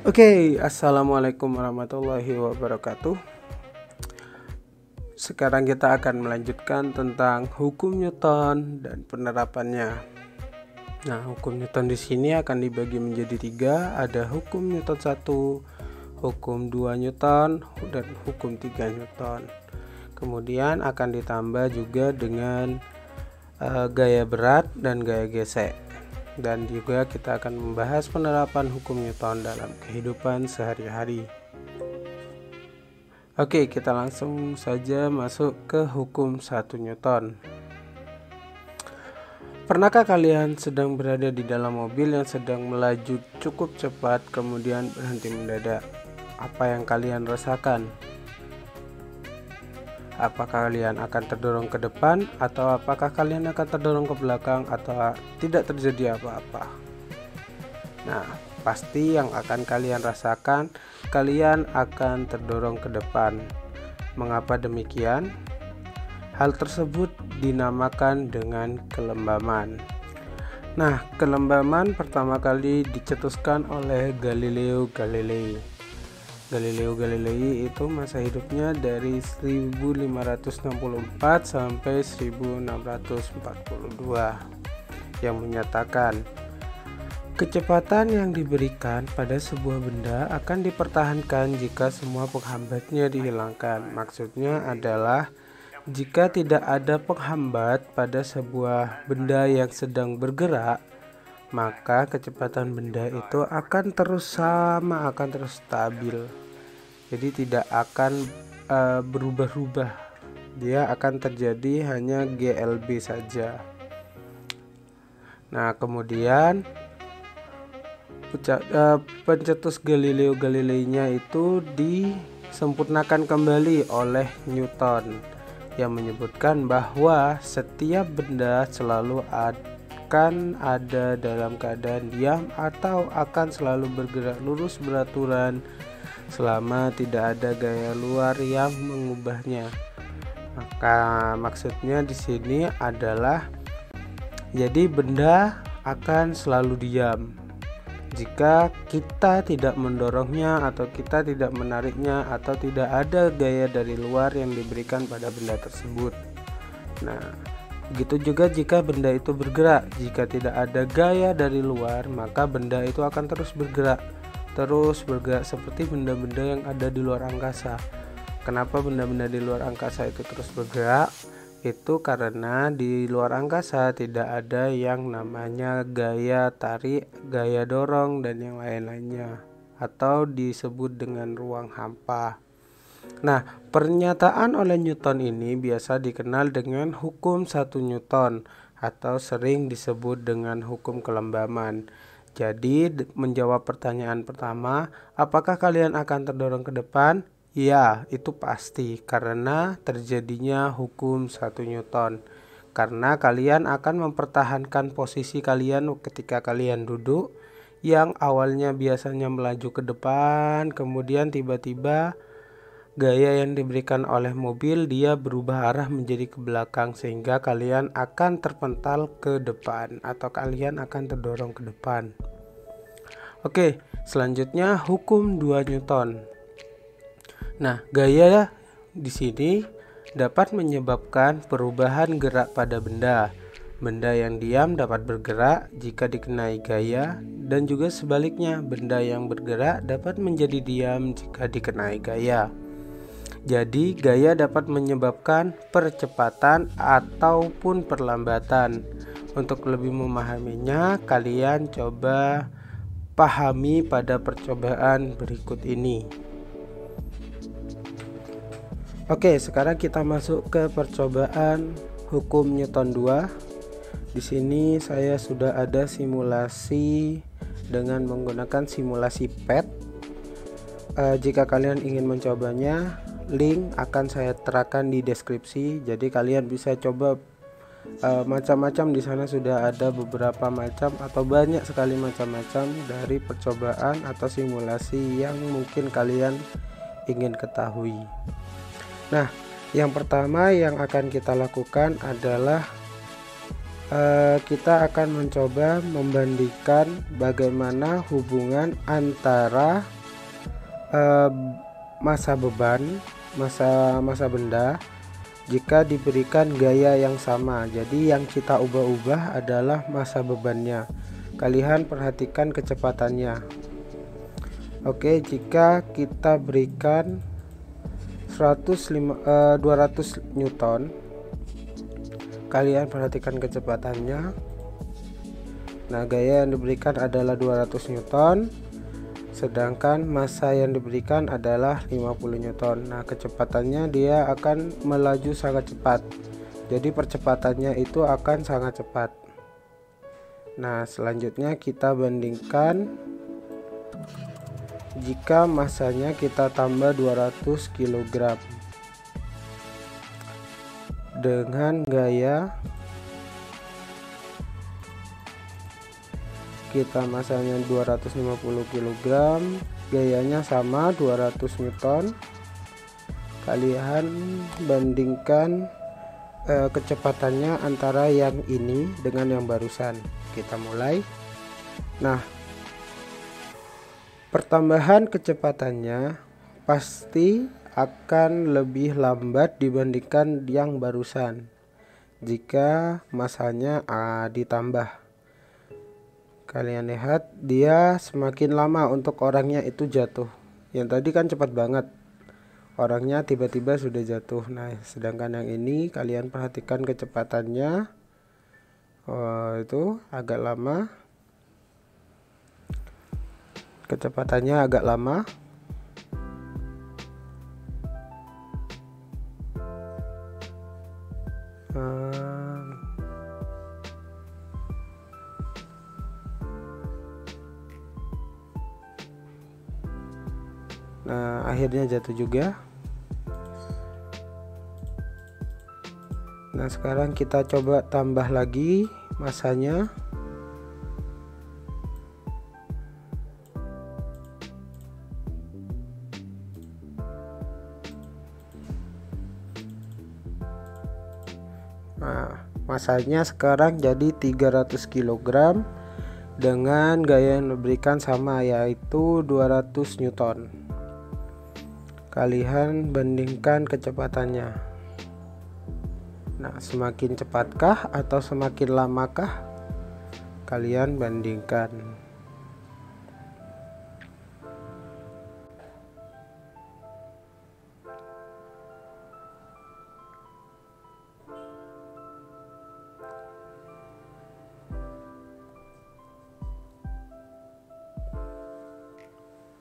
Oke, assalamualaikum warahmatullahi wabarakatuh. Sekarang kita akan melanjutkan tentang hukum Newton dan penerapannya. Nah, hukum Newton di sini akan dibagi menjadi 3. Ada hukum Newton 1, hukum 2 Newton, dan hukum 3 Newton. Kemudian akan ditambah juga dengan gaya berat dan gaya gesek. Dan juga kita akan membahas penerapan hukum Newton dalam kehidupan sehari-hari. Oke, kita langsung saja masuk ke hukum 1 Newton. Pernahkah kalian sedang berada di dalam mobil yang sedang melaju cukup cepat kemudian berhenti mendadak? Apa yang kalian rasakan? Apakah kalian akan terdorong ke depan, atau apakah kalian akan terdorong ke belakang, atau tidak terjadi apa-apa? Nah, pasti yang akan kalian rasakan, kalian akan terdorong ke depan. Mengapa demikian? Hal tersebut dinamakan dengan kelembaman. Nah, kelembaman pertama kali dicetuskan oleh Galileo Galilei. Galileo Galilei itu masa hidupnya dari 1564 sampai 1642, yang menyatakan kecepatan yang diberikan pada sebuah benda akan dipertahankan jika semua penghambatnya dihilangkan. Maksudnya adalah jika tidak ada penghambat pada sebuah benda yang sedang bergerak, maka kecepatan benda itu akan terus sama, akan terus stabil. Jadi tidak akan berubah-ubah. Dia akan terjadi hanya GLB saja. Nah, kemudian pencetus Galileo Galilei-nya itu disempurnakan kembali oleh Newton, yang menyebutkan bahwa setiap benda selalu akan ada dalam keadaan diam atau akan selalu bergerak lurus beraturan selama tidak ada gaya luar yang mengubahnya. Maka maksudnya di sini adalah jadi benda akan selalu diam jika kita tidak mendorongnya atau kita tidak menariknya atau tidak ada gaya dari luar yang diberikan pada benda tersebut. Nah, begitu juga jika benda itu bergerak, jika tidak ada gaya dari luar, maka benda itu akan terus bergerak seperti benda-benda yang ada di luar angkasa. Kenapa benda-benda di luar angkasa itu terus bergerak? Itu karena di luar angkasa tidak ada yang namanya gaya tarik, gaya dorong, dan yang lain-lainnya, atau disebut dengan ruang hampa. Nah, pernyataan oleh Newton ini biasa dikenal dengan hukum 1 Newton atau sering disebut dengan hukum kelembaman. Jadi, menjawab pertanyaan pertama, apakah kalian akan terdorong ke depan? Ya, itu pasti karena terjadinya hukum 1 Newton. Karena kalian akan mempertahankan posisi kalian ketika kalian duduk, yang awalnya biasanya melaju ke depan, kemudian tiba-tiba gaya yang diberikan oleh mobil dia berubah arah menjadi ke belakang, sehingga kalian akan terpental ke depan atau kalian akan terdorong ke depan. Oke, selanjutnya hukum 2 Newton. Nah, gaya di sini dapat menyebabkan perubahan gerak pada benda. Benda yang diam dapat bergerak jika dikenai gaya, dan juga sebaliknya, benda yang bergerak dapat menjadi diam jika dikenai gaya. Jadi, gaya dapat menyebabkan percepatan ataupun perlambatan. Untuk lebih memahaminya, kalian coba pahami pada percobaan berikut ini. Oke, sekarang kita masuk ke percobaan hukum Newton 2. Di sini saya sudah ada simulasi dengan menggunakan simulasi PET. Jika kalian ingin mencobanya, link akan saya terakan di deskripsi. Jadi kalian bisa coba macam-macam. Di sana sudah ada beberapa macam atau banyak sekali macam-macam dari percobaan atau simulasi yang mungkin kalian ingin ketahui. Nah, yang pertama yang akan kita lakukan adalah kita akan mencoba membandingkan bagaimana hubungan antara massa beban, massa benda jika diberikan gaya yang sama. Jadi yang kita ubah-ubah adalah massa bebannya. Kalian perhatikan kecepatannya. Oke, jika kita berikan 200 Newton, kalian perhatikan kecepatannya. Nah, gaya yang diberikan adalah 200 Newton, sedangkan massa yang diberikan adalah 50 Newton. Nah, kecepatannya dia akan melaju sangat cepat. Jadi percepatannya itu akan sangat cepat. Nah, selanjutnya kita bandingkan jika massanya kita tambah 200 kg dengan gaya kita massanya 250 kg, gayanya sama 200 Newton. Kalian bandingkan kecepatannya antara yang ini dengan yang barusan. Kita mulai. Nah, pertambahan kecepatannya pasti akan lebih lambat dibandingkan yang barusan jika massanya ditambah. Kalian lihat dia semakin lama untuk orangnya itu jatuh. Yang tadi kan cepat banget, orangnya tiba-tiba sudah jatuh. Nah, sedangkan yang ini kalian perhatikan kecepatannya, itu agak lama, kecepatannya agak lama. Nah, akhirnya jatuh juga. Nah, sekarang kita coba tambah lagi massanya. Nah, massanya sekarang jadi 300 kg dengan gaya yang diberikan sama, yaitu 200 Newton. Kalian bandingkan kecepatannya. Nah, semakin cepatkah atau semakin lamakah? Kalian bandingkan.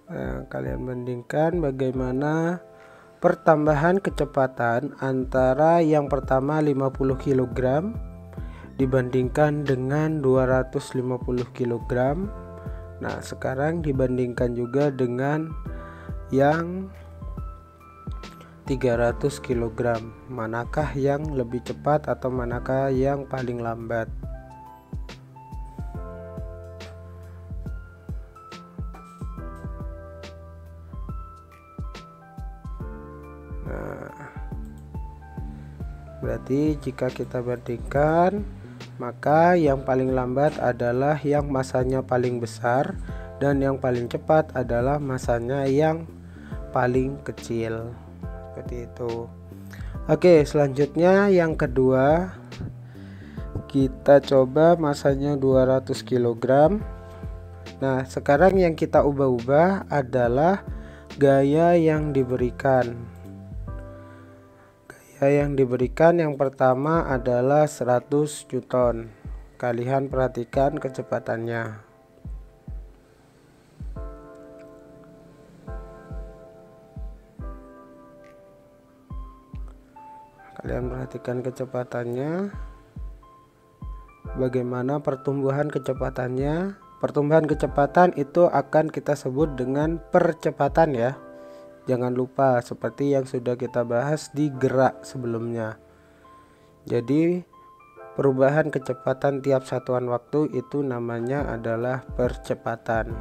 Nah, kalian bandingkan bagaimana pertambahan kecepatan antara yang pertama 50 kg dibandingkan dengan 250 kg. Nah, sekarang dibandingkan juga dengan yang 300 kg. Manakah yang lebih cepat atau manakah yang paling lambat? Berarti jika kita bandingkan, maka yang paling lambat adalah yang massanya paling besar dan yang paling cepat adalah massanya yang paling kecil. Seperti itu. Oke, selanjutnya yang kedua, kita coba massanya 200 kg. Nah, sekarang yang kita ubah-ubah adalah gaya yang diberikan. Yang diberikan yang pertama adalah 100 Newton. Kalian perhatikan kecepatannya. Kalian perhatikan kecepatannya. Bagaimana pertumbuhan kecepatannya? Pertumbuhan kecepatan itu akan kita sebut dengan percepatan ya. Jangan lupa seperti yang sudah kita bahas di gerak sebelumnya. Jadi perubahan kecepatan tiap satuan waktu itu namanya adalah percepatan.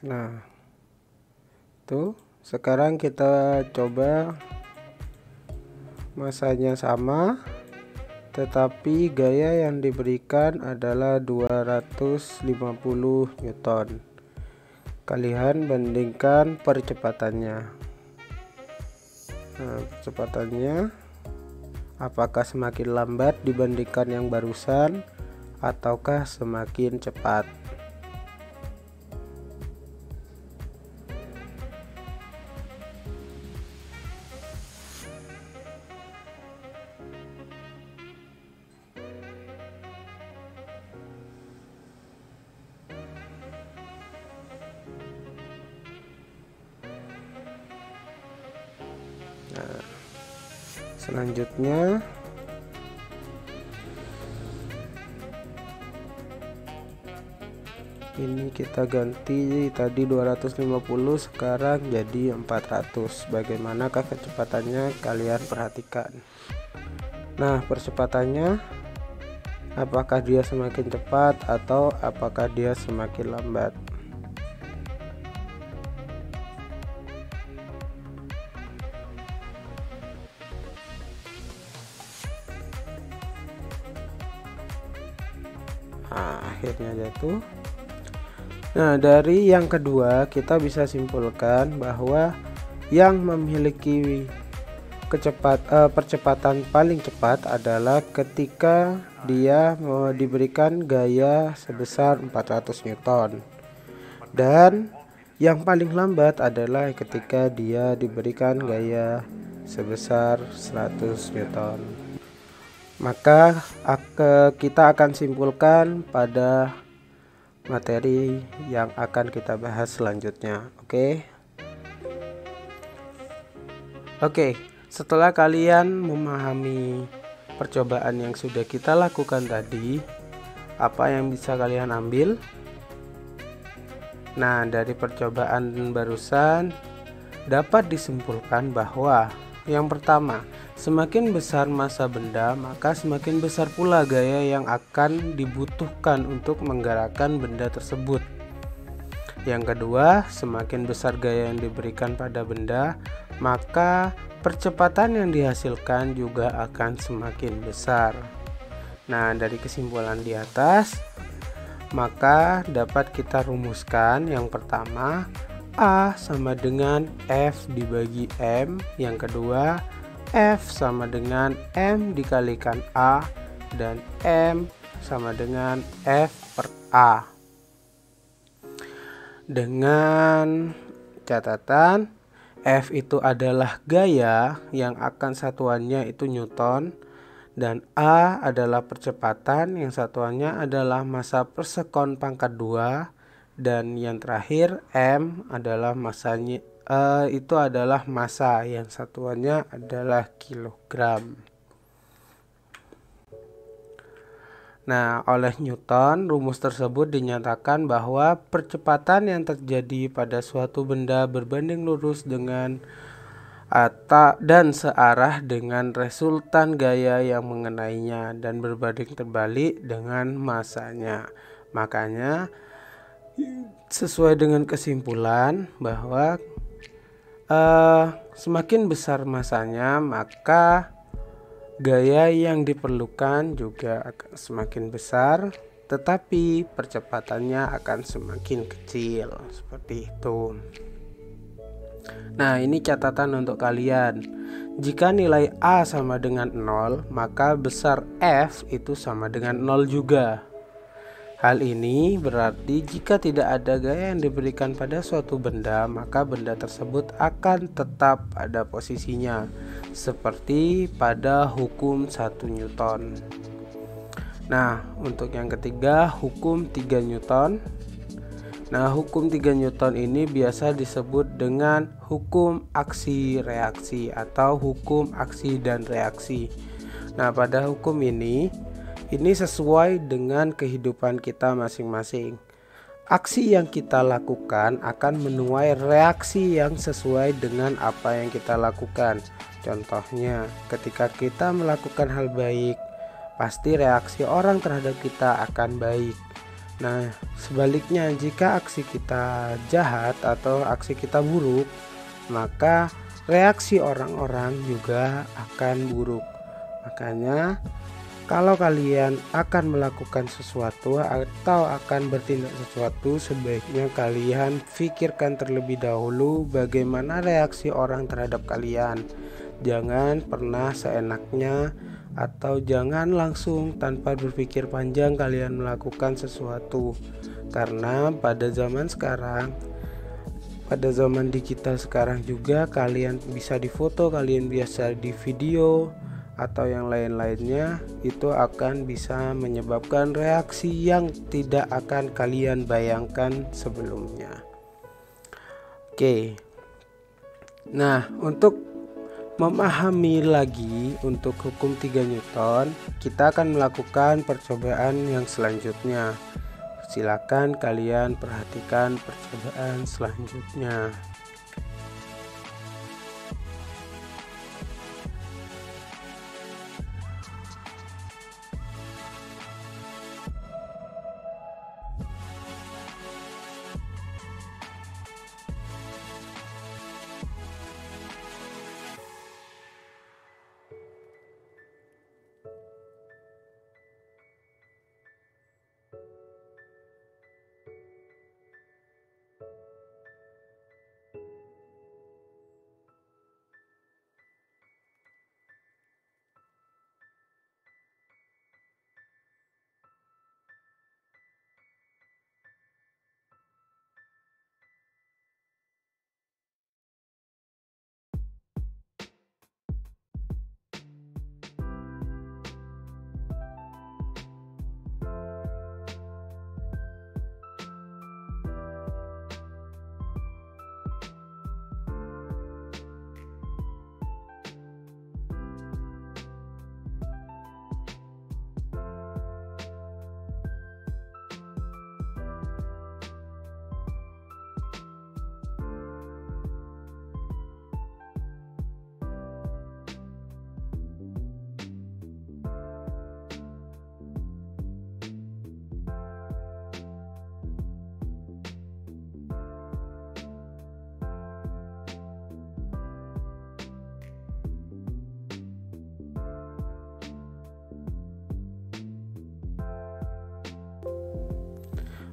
Nah, tuh sekarang kita coba masanya sama, tetapi gaya yang diberikan adalah 250 Newton. Kalian bandingkan percepatannya. Nah, percepatannya apakah semakin lambat dibandingkan yang barusan ataukah semakin cepat? Nah, selanjutnya ini kita ganti, tadi 250 sekarang jadi 400. Bagaimanakah kecepatannya, kalian perhatikan. Nah, percepatannya apakah dia semakin cepat atau apakah dia semakin lambat? Nah, akhirnya jatuh. Nah, dari yang kedua kita bisa simpulkan bahwa yang memiliki percepatan paling cepat adalah ketika dia diberikan gaya sebesar 400 Newton, dan yang paling lambat adalah ketika dia diberikan gaya sebesar 100 Newton. Maka kita akan simpulkan pada materi yang akan kita bahas selanjutnya. Oke, setelah kalian memahami percobaan yang sudah kita lakukan tadi, apa yang bisa kalian ambil? Nah, dari percobaan barusan dapat disimpulkan bahwa yang pertama, semakin besar massa benda, maka semakin besar pula gaya yang akan dibutuhkan untuk menggerakkan benda tersebut. Yang kedua, semakin besar gaya yang diberikan pada benda, maka percepatan yang dihasilkan juga akan semakin besar. Nah, dari kesimpulan di atas, maka dapat kita rumuskan yang pertama, A sama dengan F dibagi M. Yang kedua, F sama dengan M dikalikan A, dan M sama dengan F per A. Dengan catatan, F itu adalah gaya yang akan satuannya itu Newton, dan A adalah percepatan yang satuannya adalah massa per sekon pangkat 2, dan yang terakhir M adalah massanya, itu adalah massa yang satuannya adalah kilogram. Nah, oleh Newton, rumus tersebut dinyatakan bahwa percepatan yang terjadi pada suatu benda berbanding lurus dengan dan searah dengan resultan gaya yang mengenainya dan berbanding terbalik dengan massanya. Makanya sesuai dengan kesimpulan bahwa semakin besar massanya, maka gaya yang diperlukan juga akan semakin besar, tetapi percepatannya akan semakin kecil, seperti itu. Nah, ini catatan untuk kalian. Jika nilai A sama dengan 0, maka besar F itu sama dengan 0 juga. Hal ini berarti jika tidak ada gaya yang diberikan pada suatu benda, maka benda tersebut akan tetap pada posisinya, seperti pada hukum 1 Newton. Nah, untuk yang ketiga, hukum 3 Newton. Nah, hukum 3 Newton ini biasa disebut dengan hukum aksi reaksi atau hukum aksi dan reaksi. Nah, pada hukum ini sesuai dengan kehidupan kita masing-masing. Aksi yang kita lakukan akan menuai reaksi yang sesuai dengan apa yang kita lakukan. Contohnya, ketika kita melakukan hal baik, pasti reaksi orang terhadap kita akan baik. Nah, sebaliknya jika aksi kita jahat atau aksi kita buruk, maka reaksi orang-orang juga akan buruk. Makanya kalau kalian akan melakukan sesuatu atau akan bertindak sesuatu, sebaiknya kalian pikirkan terlebih dahulu bagaimana reaksi orang terhadap kalian. Jangan pernah seenaknya atau jangan langsung tanpa berpikir panjang kalian melakukan sesuatu. Karena pada zaman sekarang, pada zaman digital sekarang juga, kalian bisa difoto, kalian bisa di video atau yang lain-lainnya, itu akan bisa menyebabkan reaksi yang tidak akan kalian bayangkan sebelumnya. Oke. Nah, untuk memahami lagi untuk hukum 3 Newton, kita akan melakukan percobaan yang selanjutnya. Silakan kalian perhatikan percobaan selanjutnya.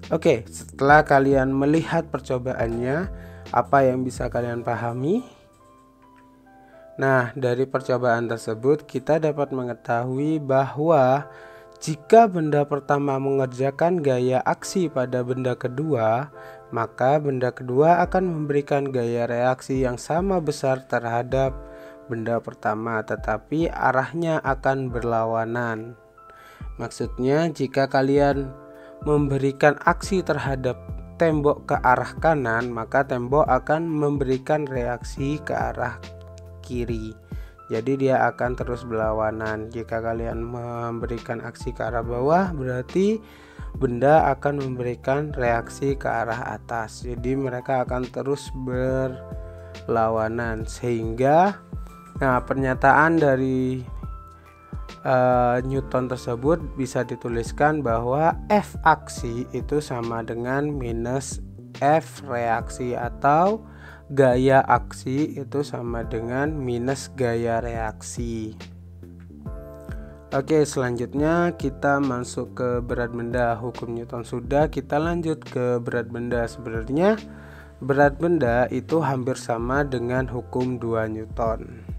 Oke, setelah kalian melihat percobaannya, apa yang bisa kalian pahami? Nah, dari percobaan tersebut kita dapat mengetahui bahwa jika benda pertama mengerjakan gaya aksi pada benda kedua, maka benda kedua akan memberikan gaya reaksi yang sama besar terhadap benda pertama, tetapi arahnya akan berlawanan. Maksudnya, jika kalian memberikan aksi terhadap tembok ke arah kanan, maka tembok akan memberikan reaksi ke arah kiri. Jadi dia akan terus berlawanan. Jika kalian memberikan aksi ke arah bawah, berarti benda akan memberikan reaksi ke arah atas. Jadi mereka akan terus berlawanan, sehingga pernyataan dari Newton tersebut bisa dituliskan bahwa F aksi itu sama dengan minus F reaksi, atau gaya aksi itu sama dengan minus gaya reaksi. Oke, selanjutnya kita masuk ke berat benda. Hukum Newton sudah, kita lanjut ke berat benda. Sebenarnya berat benda itu hampir sama dengan hukum 2 Newton.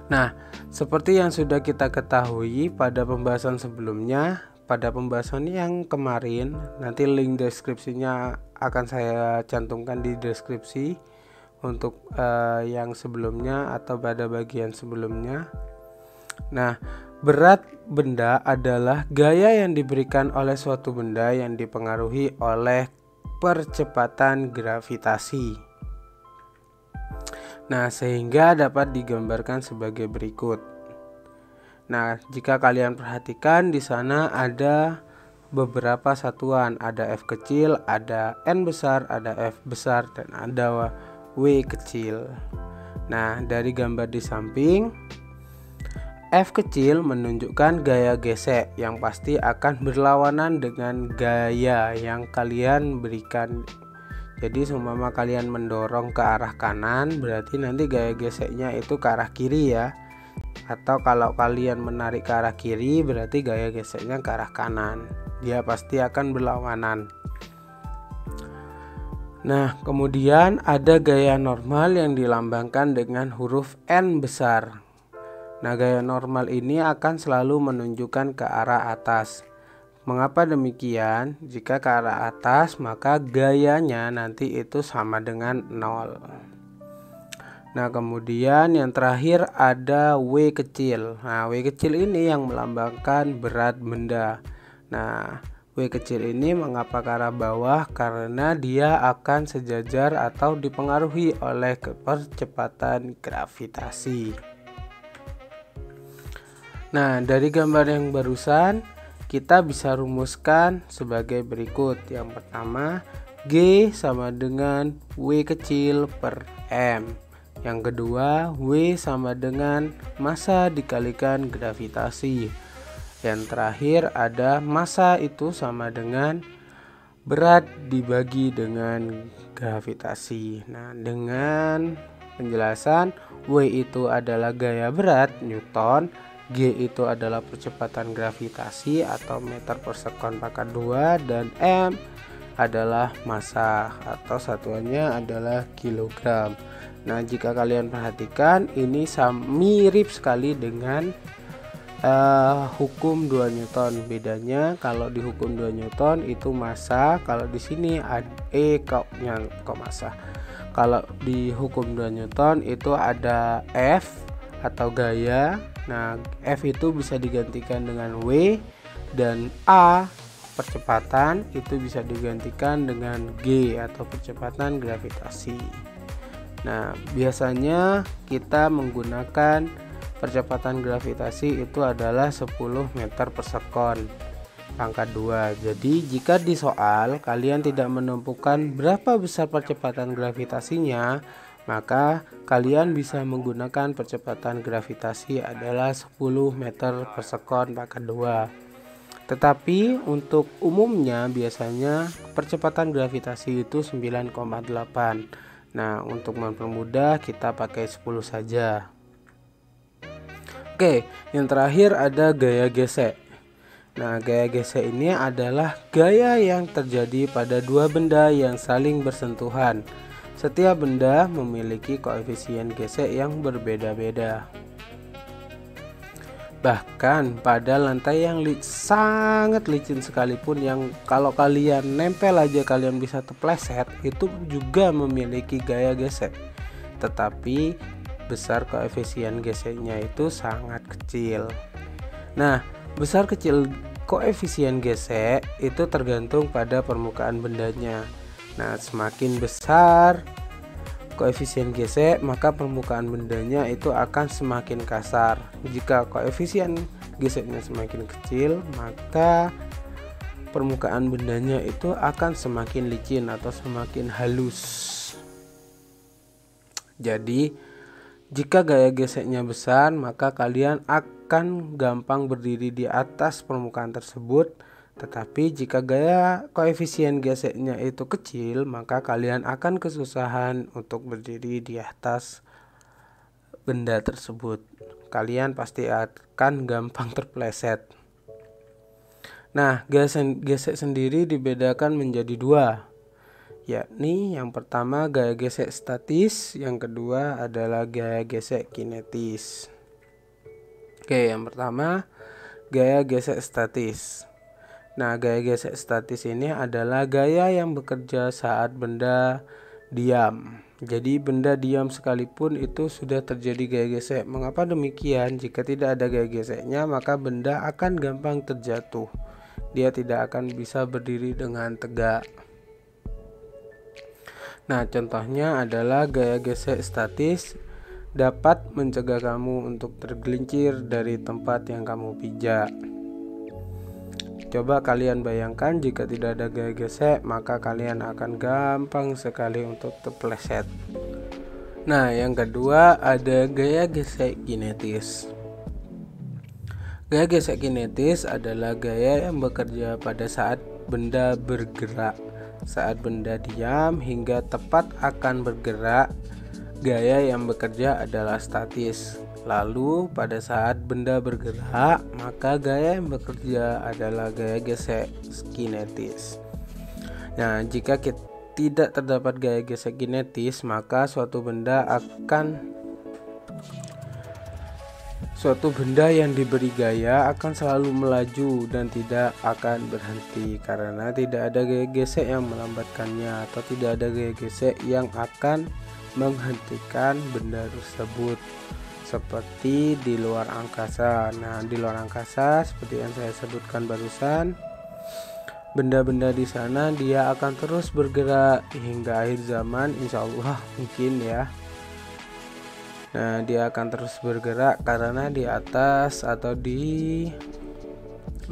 Nah, seperti yang sudah kita ketahui pada pembahasan sebelumnya, pada pembahasan yang kemarin, nanti link deskripsinya akan saya cantumkan di deskripsi untuk yang sebelumnya atau pada bagian sebelumnya. Nah, berat benda adalah gaya yang diberikan oleh suatu benda yang dipengaruhi oleh percepatan gravitasi. Nah, sehingga dapat digambarkan sebagai berikut. Nah, jika kalian perhatikan di sana ada beberapa satuan, ada F kecil, ada N besar, ada F besar, dan ada W kecil. Nah, dari gambar di samping, F kecil menunjukkan gaya gesek yang pasti akan berlawanan dengan gaya yang kalian berikan. Jadi seumpama kalian mendorong ke arah kanan, berarti nanti gaya geseknya itu ke arah kiri ya. Atau kalau kalian menarik ke arah kiri, berarti gaya geseknya ke arah kanan. Dia pasti akan berlawanan. Nah, kemudian ada gaya normal yang dilambangkan dengan huruf N besar. Nah, gaya normal ini akan selalu menunjukkan ke arah atas. Mengapa demikian? Jika ke arah atas, maka gayanya nanti itu sama dengan 0. Nah, kemudian yang terakhir ada W kecil. Nah, W kecil ini yang melambangkan berat benda. Nah, W kecil ini mengapa ke arah bawah? Karena dia akan sejajar atau dipengaruhi oleh percepatan gravitasi. Nah, dari gambar yang barusan kita bisa rumuskan sebagai berikut. Yang pertama, G sama dengan W kecil per M. Yang kedua, W sama dengan massa dikalikan gravitasi. Yang terakhir ada massa itu sama dengan berat dibagi dengan gravitasi. Nah, dengan penjelasan, W itu adalah gaya berat Newton, G itu adalah percepatan gravitasi atau meter per sekon pangkat 2, dan M adalah massa atau satuannya adalah kilogram. Nah, jika kalian perhatikan ini mirip sekali dengan hukum 2 Newton. Bedanya kalau di hukum 2 Newton itu massa, kalau di sini E kok massa. Kalau di hukum 2 Newton itu ada F atau gaya. Nah, F itu bisa digantikan dengan W, dan A percepatan itu bisa digantikan dengan G atau percepatan gravitasi. Nah, biasanya kita menggunakan percepatan gravitasi itu adalah 10 meter per sekon pangkat 2. Jadi jika di soal kalian tidak menemukan berapa besar percepatan gravitasinya, maka kalian bisa menggunakan percepatan gravitasi adalah 10 meter per sekon pangkat 2. Tetapi untuk umumnya biasanya percepatan gravitasi itu 9,8. Nah, untuk mempermudah kita pakai 10 saja. Oke, yang terakhir ada gaya gesek. Nah, gaya gesek ini adalah gaya yang terjadi pada dua benda yang saling bersentuhan. Setiap benda memiliki koefisien gesek yang berbeda-beda. Bahkan pada lantai yang sangat licin sekalipun, yang kalau kalian nempel aja kalian bisa terpleset, itu juga memiliki gaya gesek. Tetapi besar koefisien geseknya itu sangat kecil. Nah, besar kecil koefisien gesek itu tergantung pada permukaan bendanya. Nah, semakin besar koefisien gesek, maka permukaan bendanya itu akan semakin kasar. Jika koefisien geseknya semakin kecil, maka permukaan bendanya itu akan semakin licin atau semakin halus. Jadi jika gaya geseknya besar, maka kalian akan gampang berdiri di atas permukaan tersebut. Tetapi jika gaya koefisien geseknya itu kecil, maka kalian akan kesusahan untuk berdiri di atas benda tersebut. Kalian pasti akan gampang terpleset. Nah, gesek sendiri dibedakan menjadi dua, yakni yang pertama gaya gesek statis, yang kedua adalah gaya gesek kinetis. Oke, yang pertama gaya gesek statis. Nah, gaya gesek statis ini adalah gaya yang bekerja saat benda diam. Jadi benda diam sekalipun itu sudah terjadi gaya gesek. Mengapa demikian? Jika tidak ada gaya geseknya, maka benda akan gampang terjatuh. Dia tidak akan bisa berdiri dengan tegak. Nah, contohnya adalah gaya gesek statis dapat mencegah kamu untuk tergelincir dari tempat yang kamu pijak. Coba kalian bayangkan jika tidak ada gaya gesek, maka kalian akan gampang sekali untuk terpleset. Nah, yang kedua ada gaya gesek kinetis. Gaya gesek kinetis adalah gaya yang bekerja pada saat benda bergerak. Saat benda diam hingga tepat akan bergerak, gaya yang bekerja adalah statis. Lalu pada saat benda bergerak, maka gaya yang bekerja adalah gaya gesek kinetis. Nah, jika tidak terdapat gaya gesek kinetis, maka suatu benda yang diberi gaya akan selalu melaju dan tidak akan berhenti karena tidak ada gaya gesek yang melambatkannya atau tidak ada gaya gesek yang akan menghentikan benda tersebut, seperti di luar angkasa. Nah, di luar angkasa seperti yang saya sebutkan barusan, benda-benda di sana dia akan terus bergerak hingga akhir zaman, insya Allah mungkin ya. Nah, dia akan terus bergerak karena di atas atau di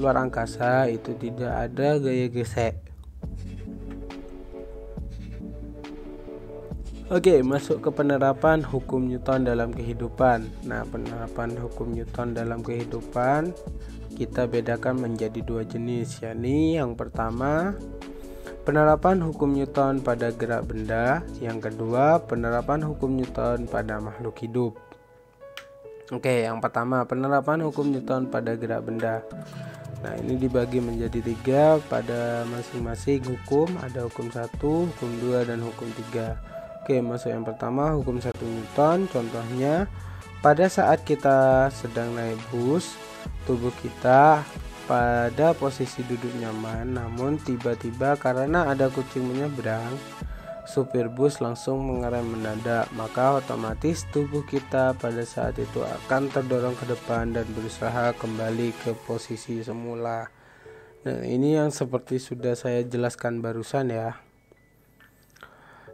luar angkasa itu tidak ada gaya gesek. Oke, masuk ke penerapan hukum Newton dalam kehidupan. Nah, penerapan hukum Newton dalam kehidupan kita bedakan menjadi dua jenis, yakni yang pertama penerapan hukum Newton pada gerak benda, yang kedua penerapan hukum Newton pada makhluk hidup. Oke, yang pertama penerapan hukum Newton pada gerak benda. Nah, ini dibagi menjadi 3 pada masing-masing hukum, ada hukum 1, hukum 2, dan hukum 3. Oke, masuk yang pertama, hukum 1 Newton. Contohnya, pada saat kita sedang naik bus, tubuh kita pada posisi duduk nyaman, namun tiba-tiba karena ada kucing menyeberang, supir bus langsung mengerem mendadak, maka otomatis tubuh kita pada saat itu akan terdorong ke depan dan berusaha kembali ke posisi semula. Nah, ini yang seperti sudah saya jelaskan barusan ya.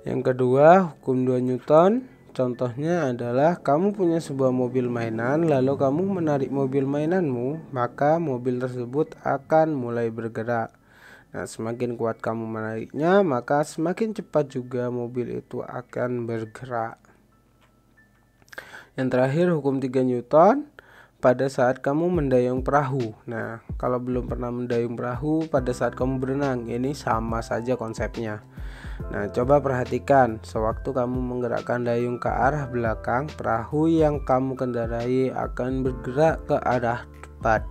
Yang kedua, hukum 2 Newton. Contohnya adalah kamu punya sebuah mobil mainan, lalu kamu menarik mobil mainanmu, maka mobil tersebut akan mulai bergerak. Nah, semakin kuat kamu menariknya, maka semakin cepat juga mobil itu akan bergerak. Yang terakhir, hukum 3 Newton. Pada saat kamu mendayung perahu. Nah, kalau belum pernah mendayung perahu, pada saat kamu berenang, ini sama saja konsepnya. Nah, coba perhatikan, sewaktu kamu menggerakkan dayung ke arah belakang, perahu yang kamu kendarai akan bergerak ke arah depan.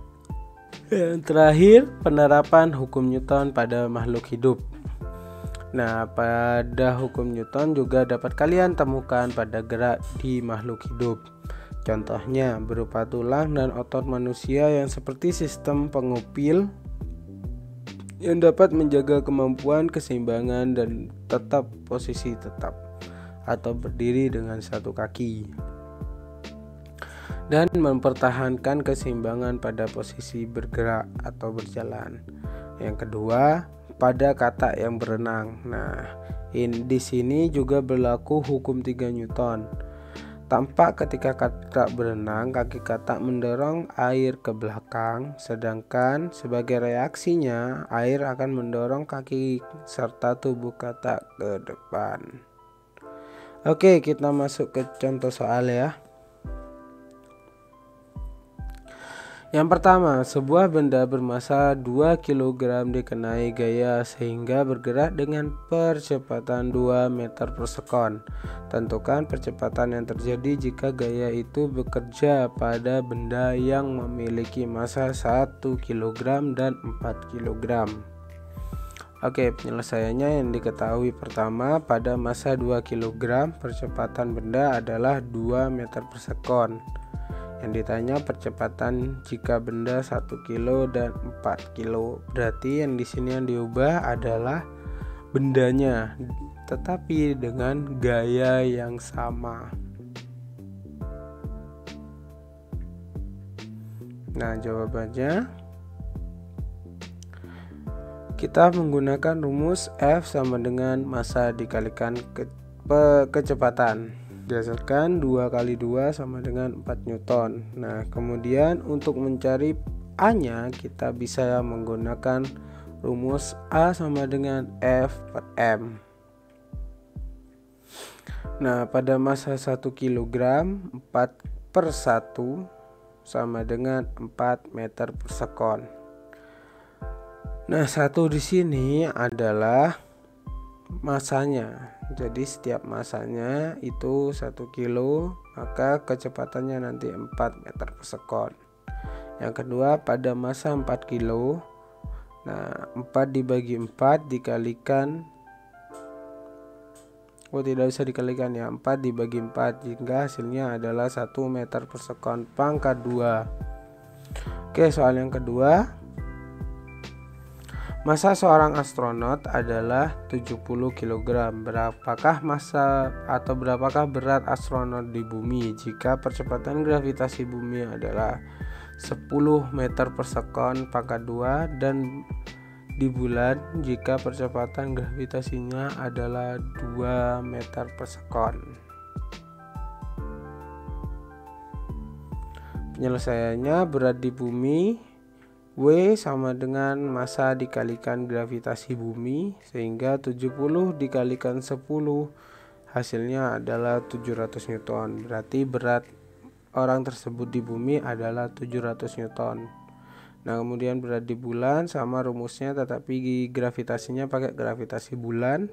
Yang terakhir, penerapan hukum Newton pada makhluk hidup. Nah, pada hukum Newton juga dapat kalian temukan pada gerak di makhluk hidup. Contohnya berupa tulang dan otot manusia yang seperti sistem pengupil yang dapat menjaga kemampuan keseimbangan dan tetap posisi tetap atau berdiri dengan satu kaki dan mempertahankan keseimbangan pada posisi bergerak atau berjalan. Yang kedua, pada katak yang berenang. Nah, di sini juga berlaku hukum 3 Newton. Tampak ketika katak berenang, kaki katak mendorong air ke belakang, sedangkan sebagai reaksinya, air akan mendorong kaki serta tubuh katak ke depan. Oke, kita masuk ke contoh soal ya. Yang pertama, sebuah benda bermasa 2 kg dikenai gaya sehingga bergerak dengan percepatan 2 meter per sekon. Tentukan percepatan yang terjadi jika gaya itu bekerja pada benda yang memiliki massa 1 kg dan 4 kg. Oke, penyelesaiannya yang diketahui pertama, pada massa 2 kg percepatan benda adalah 2 meter per sekon. Yang ditanya percepatan jika benda 1 kilo dan 4 kilo. Berarti yang di sini yang diubah adalah bendanya, tetapi dengan gaya yang sama. Nah, jawabannya kita menggunakan rumus F sama dengan massa dikalikan kecepatan. Berdasarkan 2 kali 2 sama dengan 4 Newton. Nah, kemudian untuk mencari A-nya kita bisa menggunakan rumus A sama dengan F per M. Nah, pada massa 1 kg 4 per 1 sama dengan 4 meter per sekon. Nah, 1 di sini adalah masanya. Jadi setiap masanya itu 1 kilo, maka kecepatannya nanti 4 meter per sekon. Yang kedua, pada masa 4 kilo, nah 4 dibagi 4 dikalikan, tidak usah dikalikan ya, 4 dibagi 4 hingga hasilnya adalah 1 meter per sekon pangkat 2. Oke, soal yang kedua, massa seorang astronot adalah 70 kg. Berapakah massa atau berapakah berat astronot di bumi jika percepatan gravitasi bumi adalah 10 meter per sekon pangkat 2 dan di bulan jika percepatan gravitasinya adalah 2 meter per sekon? Penyelesaiannya, berat di bumi W sama dengan massa dikalikan gravitasi bumi, sehingga 70 dikalikan 10 hasilnya adalah 700 Newton. Berarti berat orang tersebut di bumi adalah 700 Newton. Nah, kemudian berat di bulan sama rumusnya, tetapi gravitasinya pakai gravitasi bulan.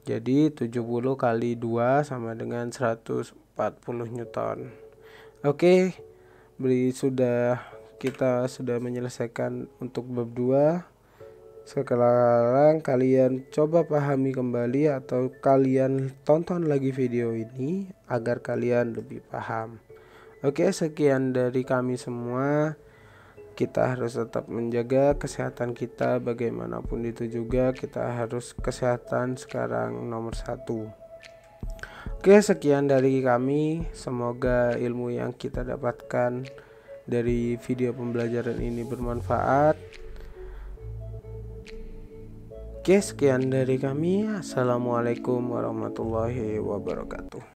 Jadi 70 kali 2 sama dengan 140 Newton. Oke, kita sudah menyelesaikan untuk bab 2. Sekarang kalian coba pahami kembali atau kalian tonton lagi video ini agar kalian lebih paham. Oke, sekian dari kami semua. Kita harus tetap menjaga kesehatan kita, bagaimanapun itu juga kita harus kesehatan sekarang nomor 1. Oke, sekian dari kami. Semoga ilmu yang kita dapatkan dari video pembelajaran ini bermanfaat. Oke, sekian dari kami. Assalamualaikum warahmatullahi wabarakatuh.